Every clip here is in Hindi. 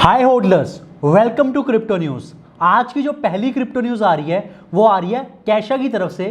Hi holders, welcome to crypto news. आज की जो पहली क्रिप्टो न्यूज़ आ रही है वो आ रही है कैशा की तरफ से।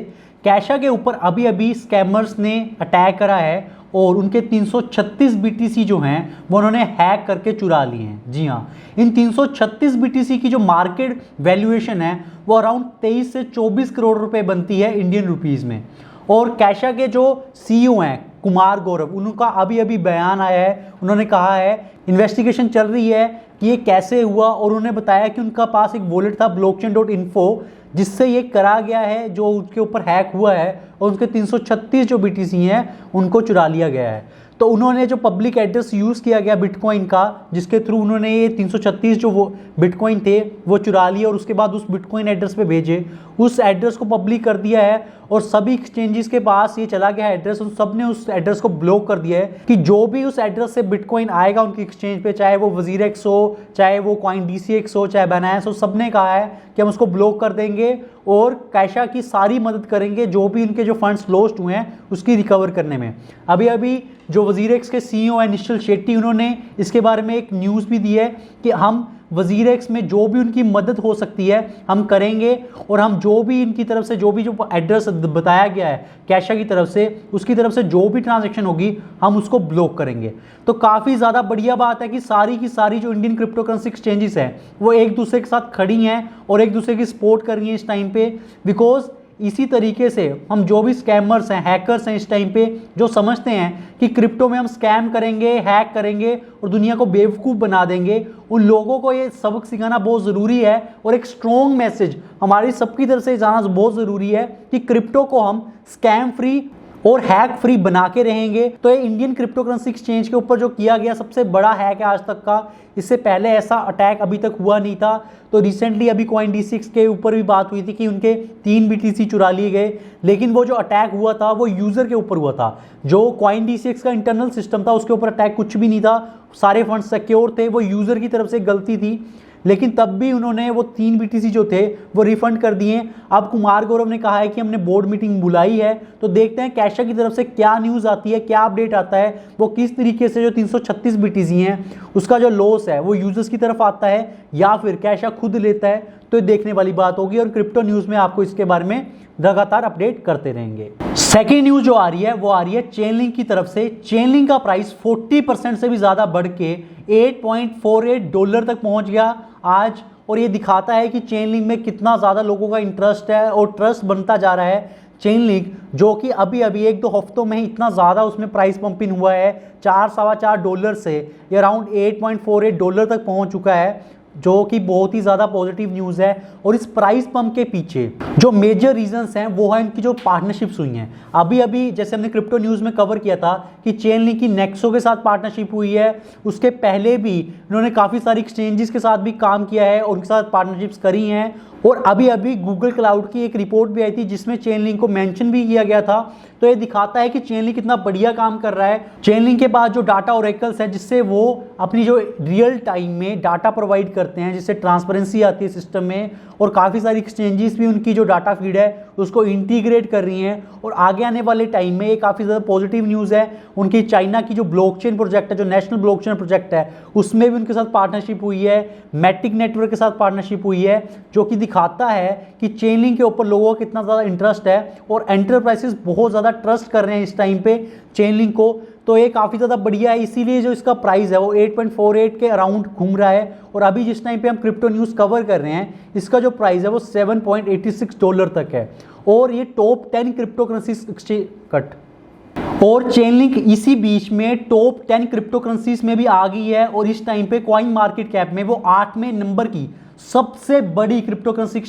कैशा के ऊपर अभी अभी स्कैमर्स ने अटैक करा है और उनके 336 बीटीसी जो हैं वो उन्होंने हैक करके चुरा लिए हैं। जी हाँ, इन 336 बीटीसी की जो मार्केट वैल्यूएशन है वो अराउंड 23 से 24 करोड़ रुपए बनती है इंडियन रुपीज़ में। और कैशा के जो सीईओ हैं कुमार गौरव, उनका अभी अभी बयान आया है। उन्होंने कहा है इन्वेस्टिगेशन चल रही है कि ये कैसे हुआ, और उन्होंने बताया कि उनका पास एक वॉलेट था blockchain.info जिससे ये करा गया है, जो उनके ऊपर हैक हुआ है और उनके 336 जो बीटीसी हैं उनको चुरा लिया गया है। तो उन्होंने जो पब्लिक एड्रेस यूज़ किया गया बिटकॉइन का, जिसके थ्रू उन्होंने ये 336 जो वो बिटकॉइन थे वो चुरा लिए और उसके बाद उस बिटकॉइन एड्रेस पे भेजे, उस एड्रेस को पब्लिक कर दिया है और सभी एक्सचेंजेस के पास ये चला गया एड्रेस। उन सब ने उस एड्रेस को ब्लॉक कर दिया है कि जो भी उस एड्रेस से बिटकॉइन आएगा उनकी एक्सचेंज पे, चाहे वो वजीरेक्स हो, चाहे वो कॉइन DCX हो, चाहे बाइनेंस हो, सब ने कहा है कि हम उसको ब्लॉक कर देंगे और कैशा की सारी मदद करेंगे जो भी इनके जो फंड्स लॉस्ट हुए हैं उसकी रिकवर करने में। अभी अभी जो वजीरेक्स के CEO है निश्चल शेट्टी, उन्होंने इसके बारे में एक न्यूज़ भी दी है कि हम वजीरेक्स में जो भी उनकी मदद हो सकती है हम करेंगे और हम जो भी इनकी तरफ से जो एड्रेस बताया गया है कैशा की तरफ से, उसकी तरफ से जो भी ट्रांजैक्शन होगी हम उसको ब्लॉक करेंगे। तो काफ़ी ज़्यादा बढ़िया बात है कि सारी की सारी जो इंडियन क्रिप्टो करेंसी एक्सचेंजेस हैं वो एक दूसरे के साथ खड़ी हैं और एक दूसरे की सपोर्ट कर रही हैं इस टाइम पे। बिकॉज इसी तरीके से हम जो भी स्कैमर्स हैं, हैकर्स हैं इस टाइम पे, जो समझते हैं कि क्रिप्टो में हम स्कैम करेंगे, हैक करेंगे और दुनिया को बेवकूफ़ बना देंगे, उन लोगों को ये सबक सिखाना बहुत ज़रूरी है और एक स्ट्रॉन्ग मैसेज हमारी सबकी तरफ से जाना बहुत ज़रूरी है कि क्रिप्टो को हम स्कैम फ्री और हैक फ्री बना के रहेंगे। तो ये इंडियन क्रिप्टो करेंसी एक्सचेंज के ऊपर जो किया गया सबसे बड़ा हैक है आज तक का। इससे पहले ऐसा अटैक अभी तक हुआ नहीं था। तो रिसेंटली अभी कॉइन DCX के ऊपर भी बात हुई थी कि उनके 3 BTC चुरा लिए गए, लेकिन वो जो अटैक हुआ था वो यूज़र के ऊपर हुआ था। जो कॉइन DCX का इंटरनल सिस्टम था उसके ऊपर अटैक कुछ भी नहीं था, सारे फंड सिक्योर थे, वो यूज़र की तरफ से गलती थी। लेकिन तब भी उन्होंने वो 3 BTC जो थे वो रिफंड कर दिए। अब कुमार गौरव ने कहा है कि हमने बोर्ड मीटिंग बुलाई है, तो देखते हैं कैशा की तरफ से क्या न्यूज़ आती है, क्या अपडेट आता है, वो किस तरीके से जो 336 BTC हैं उसका जो लॉस है वो यूजर्स की तरफ आता है या फिर कैशा खुद लेता है। तो ये देखने वाली बात होगी और क्रिप्टो न्यूज़ में आपको इसके बारे में लगातार अपडेट करते रहेंगे। सेकेंड न्यूज़ जो आ रही है वो आ रही है चेनलिंक की तरफ से। चेनलिंक का प्राइस 40% से भी ज़्यादा बढ़ के $8.48 तक पहुंच गया आज, और ये दिखाता है कि चेनलिंक में कितना ज़्यादा लोगों का इंटरेस्ट है और ट्रस्ट बनता जा रहा है। चेनलिंक जो कि अभी अभी 1-2 हफ्तों में ही इतना ज़्यादा उसमें प्राइस पंपिंग हुआ है, $4-4.25 से ये अराउंड $8.48 तक पहुंच चुका है, जो कि बहुत ही ज़्यादा पॉजिटिव न्यूज़ है। और इस प्राइस पंप के पीछे जो मेजर रीजंस हैं वो है इनकी जो पार्टनरशिप्स हुई हैं। अभी अभी जैसे हमने क्रिप्टो न्यूज़ में कवर किया था कि चेनलिंक की नेक्सो के साथ पार्टनरशिप हुई है, उसके पहले भी इन्होंने काफ़ी सारी एक्सचेंजेस के साथ भी काम किया है और उनके साथ पार्टनरशिप्स करी हैं। और अभी अभी गूगल क्लाउड की एक रिपोर्ट भी आई थी जिसमें चेनलिंक को मेंशन भी किया गया था। तो ये दिखाता है कि चेनलिंक कितना बढ़िया काम कर रहा है। चेनलिंक के बाद जो डाटा ओरेकल्स है जिससे वो अपनी जो रियल टाइम में डाटा प्रोवाइड करते हैं, जिससे ट्रांसपेरेंसी आती है सिस्टम में, और काफ़ी सारी एक्सचेंजेस भी उनकी जो डाटा फीड है उसको इंटीग्रेट कर रही हैं। और आगे आने वाले टाइम में ये काफ़ी ज़्यादा पॉजिटिव न्यूज़ है। उनकी चाइना की जो ब्लॉकचेन प्रोजेक्ट है, जो नेशनल ब्लॉकचेन प्रोजेक्ट है, उसमें भी उनके साथ पार्टनरशिप हुई है। मैटिक नेटवर्क के साथ पार्टनरशिप हुई है, जो कि दिखाता है कि चेनलिंक के ऊपर लोगों का कितना ज़्यादा इंटरेस्ट है और एंटरप्राइजेस बहुत ज़्यादा ट्रस्ट कर रहे हैं इस टाइम पे चेनलिंक को। तो ये काफ़ी ज़्यादा बढ़िया है, इसीलिए जो इसका प्राइस है वो 8.48 के अराउंड घूम रहा है। और अभी जिस टाइम पे हम क्रिप्टो न्यूज़ कवर कर रहे हैं इसका जो प्राइस है वो $7.86 तक है। और ये top 10 crypto currency exchange cut और चेनलिंक इसी बीच में टॉप 10 क्रिप्टो करेंसीज में भी आ गई है। और इस टाइम पे कॉइन मार्केट कैप में वो 8वें नंबर की सबसे बड़ी क्रिप्टो करेंसी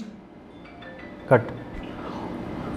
कट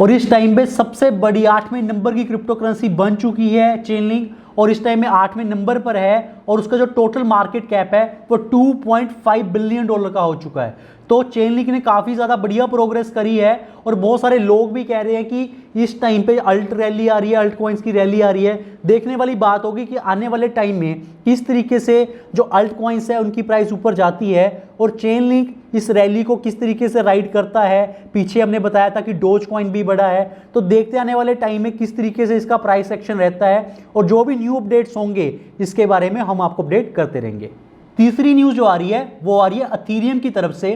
और इस टाइम पे सबसे बड़ी 8वें नंबर की क्रिप्टो करेंसी बन चुकी है चेनलिंक, और इस टाइम में 8वें नंबर पर है। और उसका जो टोटल मार्केट कैप है वो $2.5 बिलियन का हो चुका है। तो चेनलिंक ने काफ़ी ज़्यादा बढ़िया प्रोग्रेस करी है और बहुत सारे लोग भी कह रहे हैं कि इस टाइम पे अल्ट रैली आ रही है, अल्ट कॉइन्स की रैली आ रही है। देखने वाली बात होगी कि आने वाले टाइम में किस तरीके से जो अल्ट कॉइन्स है उनकी प्राइस ऊपर जाती है और चेनलिंक इस रैली को किस तरीके से राइड करता है। पीछे हमने बताया था कि डोज कॉइन भी बढ़ा है, तो देखते आने वाले टाइम में किस तरीके से इसका प्राइस एक्शन रहता है और जो भी न्यू अपडेट्स होंगे इसके बारे में हम आपको अपडेट करते रहेंगे। तीसरी न्यूज़ जो आ रही है वो आ रही है अथीरियम की तरफ से।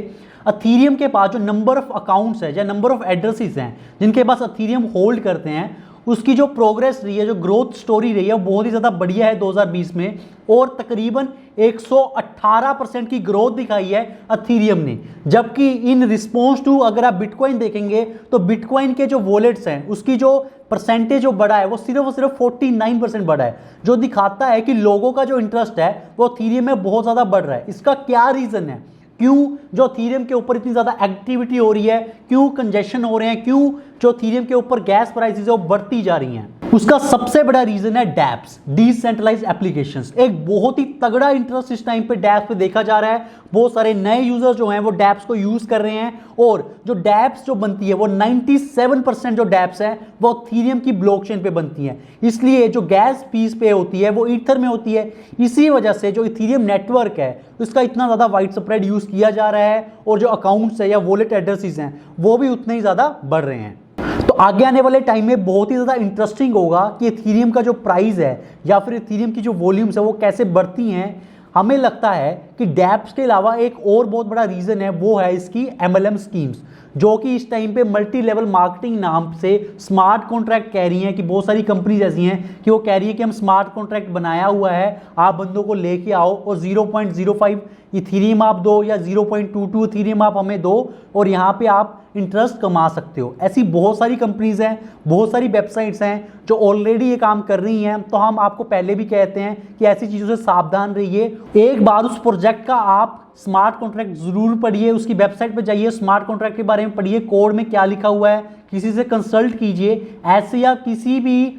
अथीरियम के पास जो नंबर ऑफ अकाउंट्स है या नंबर ऑफ एड्रेसेस हैं जिनके पास अथीरियम होल्ड करते हैं, उसकी जो प्रोग्रेस रही है, जो ग्रोथ स्टोरी रही है, वो बहुत ही ज़्यादा बढ़िया है 2020 में, और तकरीबन 118% की ग्रोथ दिखाई है अथीरियम ने। जबकि इन रिस्पॉन्स टू अगर आप बिटकॉइन देखेंगे तो बिटकॉइन के जो वॉलेट्स हैं उसकी जो परसेंटेज जो बढ़ा है वो सिर्फ और सिर्फ 49% बढ़ा है, जो दिखाता है कि लोगों का जो इंटरेस्ट है वो अथीरियम में बहुत ज़्यादा बढ़ रहा है। इसका क्या रीज़न है, क्यों जो अथीरियम के ऊपर इतनी ज़्यादा एक्टिविटी हो रही है, क्यों कंजेशन हो रहे हैं, क्यों जो अथीरियम के ऊपर गैस प्राइसेस है वो बढ़ती जा रही हैं? उसका सबसे बड़ा रीजन है डैप्स, डिसेंट्रलाइज्ड एप्लीकेशंस। एक बहुत ही तगड़ा इंटरेस्ट इस टाइम पे डैप्स पे देखा जा रहा है। बहुत सारे नए यूजर्स जो हैं वो डैप्स को यूज कर रहे हैं, और जो डैप्स जो बनती है वो 97% जो डैप्स है वो अथीरियम की ब्लॉकचेन पे बनती है। इसलिए जो गैस फीस पे होती है वो ईथर में होती है। इसी वजह से जो इथीरियम नेटवर्क है उसका इतना ज़्यादा वाइड स्प्रेड यूज किया जा रहा है, और जो अकाउंट्स है या वॉलेट एड्रेसेस हैं वो भी उतने ही ज़्यादा बढ़ रहे हैं। तो आगे आने वाले टाइम में बहुत ही ज़्यादा इंटरेस्टिंग होगा कि इथीरियम का जो प्राइस है या फिर इथीरियम की जो वॉल्यूम्स है वो कैसे बढ़ती हैं। हमें लगता है कि डैप्स के अलावा एक और बहुत बड़ा रीज़न है, वो है इसकी MLM स्कीम्स, जो कि इस टाइम पे मल्टी लेवल मार्केटिंग नाम से स्मार्ट कॉन्ट्रैक्ट कह रही हैं कि बहुत सारी कंपनीज ऐसी हैं कि वो कह रही है कि हम स्मार्ट कॉन्ट्रैक्ट बनाया हुआ है, आप बंदों को लेके आओ और 0.05 इथीरियम आप दो या 0.22 इथीरियम आप हमें दो, और यहाँ पे आप इंटरेस्ट कमा सकते हो। ऐसी बहुत सारी कंपनीज हैं, बहुत सारी वेबसाइट्स हैं जो ऑलरेडी ये काम कर रही हैं। तो हम आपको पहले भी कहते हैं कि ऐसी चीज़ों से सावधान रहिए। एक बार उस प्रोजेक्ट का आप स्मार्ट कॉन्ट्रैक्ट जरूर पढ़िए, उसकी वेबसाइट पर जाइए, स्मार्ट कॉन्ट्रैक्ट के बारे में पढ़िए, कोड में क्या लिखा हुआ है, किसी से कंसल्ट कीजिए। ऐसे या किसी भी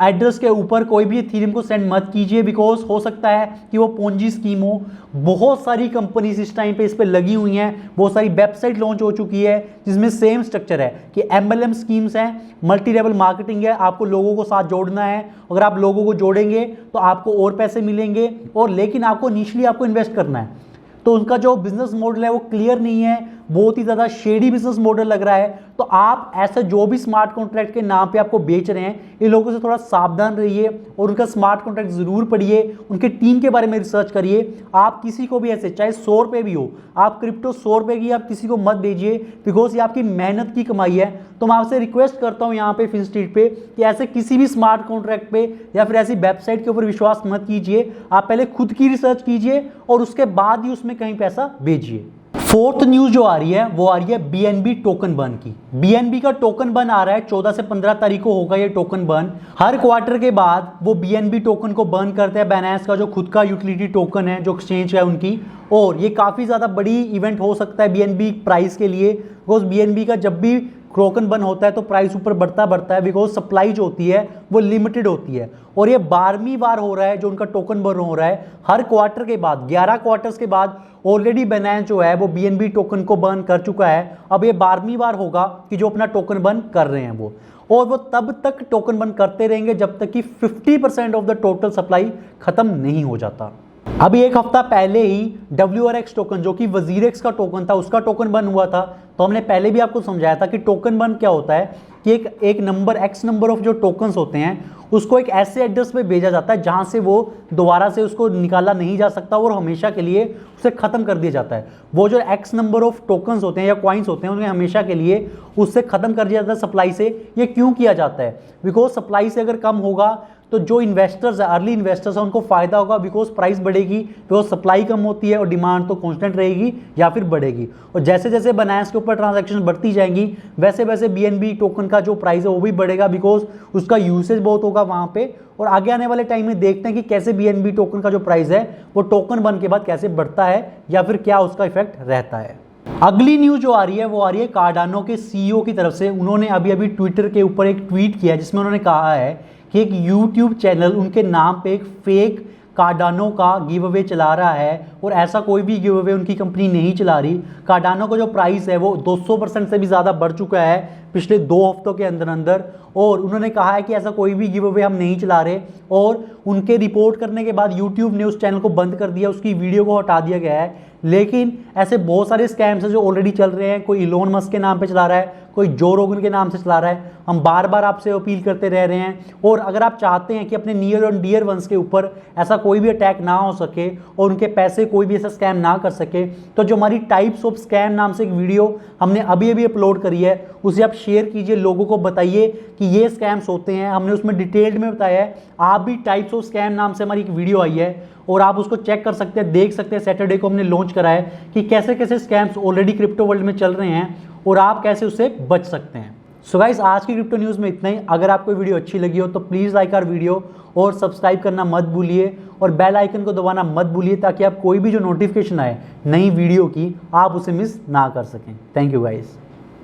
एड्रेस के ऊपर कोई भी इथीरियम को सेंड मत कीजिए, बिकॉज हो सकता है कि वो पोंजी स्कीम हो। बहुत सारी कंपनीज इस टाइम पे इस पे लगी हुई हैं, बहुत सारी वेबसाइट लॉन्च हो चुकी है जिसमें सेम स्ट्रक्चर है कि MLM स्कीम्स हैं, मल्टी लेवल मार्केटिंग है, आपको लोगों को साथ जोड़ना है। अगर आप लोगों को जोड़ेंगे तो आपको और पैसे मिलेंगे, और लेकिन आपको इनिशियली आपको इन्वेस्ट करना है। तो उनका जो बिजनेस मॉडल है वो क्लियर नहीं है, बहुत ही ज़्यादा शेडी बिजनेस मॉडल लग रहा है। तो आप ऐसे जो भी स्मार्ट कॉन्ट्रैक्ट के नाम पे आपको बेच रहे हैं, इन लोगों से थोड़ा सावधान रहिए और उनका स्मार्ट कॉन्ट्रैक्ट ज़रूर पढ़िए, उनके टीम के बारे में रिसर्च करिए। आप किसी को भी ऐसे, चाहे 100 रुपये भी हो, आप क्रिप्टो 100 रुपये की आप किसी को मत भेजिए, बिकॉज ये आपकी मेहनत की कमाई है। तो मैं आपसे रिक्वेस्ट करता हूँ यहाँ पे फिनस्ट्रीट पे कि ऐसे किसी भी स्मार्ट कॉन्ट्रैक्ट पे या फिर ऐसी वेबसाइट के ऊपर विश्वास मत कीजिए। आप पहले खुद की रिसर्च कीजिए और उसके बाद ही उसमें कहीं पैसा भेजिए। फोर्थ न्यूज जो आ रही है वो आ रही है BNB टोकन बर्न की। BNB का टोकन बर्न आ रहा है, 14 से 15 तारीख को होगा ये टोकन बर्न। हर क्वार्टर के बाद वो BNB टोकन को बर्न करते हैं, बाइनेंस का जो खुद का यूटिलिटी टोकन है, जो एक्सचेंज है उनकी। और ये काफ़ी ज़्यादा बड़ी इवेंट हो सकता है BNB प्राइस के लिए, बिकॉज BNB का जब भी टोकन बर्न होता है तो प्राइस ऊपर बढ़ता है, बिकॉज सप्लाई जो होती है वो लिमिटेड होती है। और ये 12वीं बार हो रहा है जो उनका टोकन बर्न हो रहा है। हर क्वार्टर के बाद, 11 क्वार्टर्स के बाद ऑलरेडी बाइनेंस जो है वो BNB टोकन को बर्न कर चुका है। अब ये 12वीं बार होगा कि जो अपना टोकन बर्न कर रहे हैं वो, और वो तब तक टोकन बर्न करते रहेंगे जब तक कि 50% ऑफ द टोटल सप्लाई खत्म नहीं हो जाता। अभी एक हफ्ता पहले ही WRX टोकन, जो कि वजीरेक्स का टोकन था, उसका टोकन बर्न हुआ था। तो हमने पहले भी आपको समझाया था कि टोकन बर्न क्या होता है कि एक नंबर, X नंबर ऑफ जो टोकन्स होते हैं उसको एक ऐसे एड्रेस पे भेजा जाता है जहां से वो दोबारा से उसको निकाला नहीं जा सकता और हमेशा के लिए उसे ख़त्म कर दिया जाता है। वो जो X नंबर ऑफ टोकन्स होते हैं या कॉइन्स होते हैं उन्हें हमेशा के लिए उससे ख़त्म कर दिया जाता है सप्लाई से। ये क्यों किया जाता है? बिकॉज सप्लाई से अगर कम होगा तो जो इन्वेस्टर्स है, अर्ली इन्वेस्टर्स हैं, उनको फायदा होगा, बिकॉज प्राइस बढ़ेगी, बिकॉज सप्लाई कम होती है और डिमांड तो कांस्टेंट रहेगी या फिर बढ़ेगी। और जैसे जैसे बाइनेंस के ऊपर ट्रांजैक्शन बढ़ती जाएंगी वैसे वैसे BNB टोकन का जो प्राइस है वो भी बढ़ेगा, बिकॉज उसका यूसेज बहुत होगा वहाँ पे। और आगे आने वाले टाइम में देखते हैं कि कैसे BNB टोकन का जो प्राइस है वो टोकन बन के बाद कैसे बढ़ता है या फिर क्या उसका इफेक्ट रहता है। अगली न्यूज जो आ रही है वो आ रही है कार्डानो के CEO की तरफ से। उन्होंने अभी ट्विटर के ऊपर एक ट्वीट किया जिसमें उन्होंने कहा है कि एक YouTube चैनल उनके नाम पे एक फेक कार्डानो का गिव अवे चला रहा है, और ऐसा कोई भी गिव अवे उनकी कंपनी नहीं चला रही। कार्डानो का जो प्राइस है वो 200% से भी ज़्यादा बढ़ चुका है पिछले 2 हफ्तों के अंदर अंदर। और उन्होंने कहा है कि ऐसा कोई भी गिव अवे हम नहीं चला रहे, और उनके रिपोर्ट करने के बाद YouTube ने उस चैनल को बंद कर दिया, उसकी वीडियो को हटा दिया गया है। लेकिन ऐसे बहुत सारे स्कैम्स हैं जो ऑलरेडी चल रहे हैं। कोई इलोन मस्क के नाम पे चला रहा है, कोई जो रोगन के नाम से चला रहा है। हम बार बार आपसे अपील करते रह रहे हैं, और अगर आप चाहते हैं कि अपने नियर और डियर वंस के ऊपर ऐसा कोई भी अटैक ना हो सके और उनके पैसे कोई भी ऐसा स्कैम ना कर सके, तो जो हमारी टाइप्स ऑफ स्कैम नाम से एक वीडियो हमने अभी अभी अपलोड करी है, उसे आप शेयर कीजिए, लोगों को बताइए कि ये स्कैम्स होते हैं। हमने उसमें डिटेल्ड में बताया है। आप भी टाइप्स ऑफ स्कैम नाम से हमारी एक वीडियो आई है और आप उसको चेक कर सकते हैं, देख सकते हैं। सैटरडे को हमने लॉन्च करा है कि कैसे कैसे स्कैम्स ऑलरेडी क्रिप्टो वर्ल्ड में चल रहे हैं और आप कैसे उससे बच सकते हैं। सो गाइस, आज की क्रिप्टो न्यूज़ में इतना ही। अगर आपको वीडियो अच्छी लगी हो तो प्लीज़ लाइक आवर वीडियो और सब्सक्राइब करना मत भूलिए और बेल आइकन को दबाना मत भूलिए, ताकि आप कोई भी जो नोटिफिकेशन आए नई वीडियो की, आप उसे मिस ना कर सकें। Thank you guys.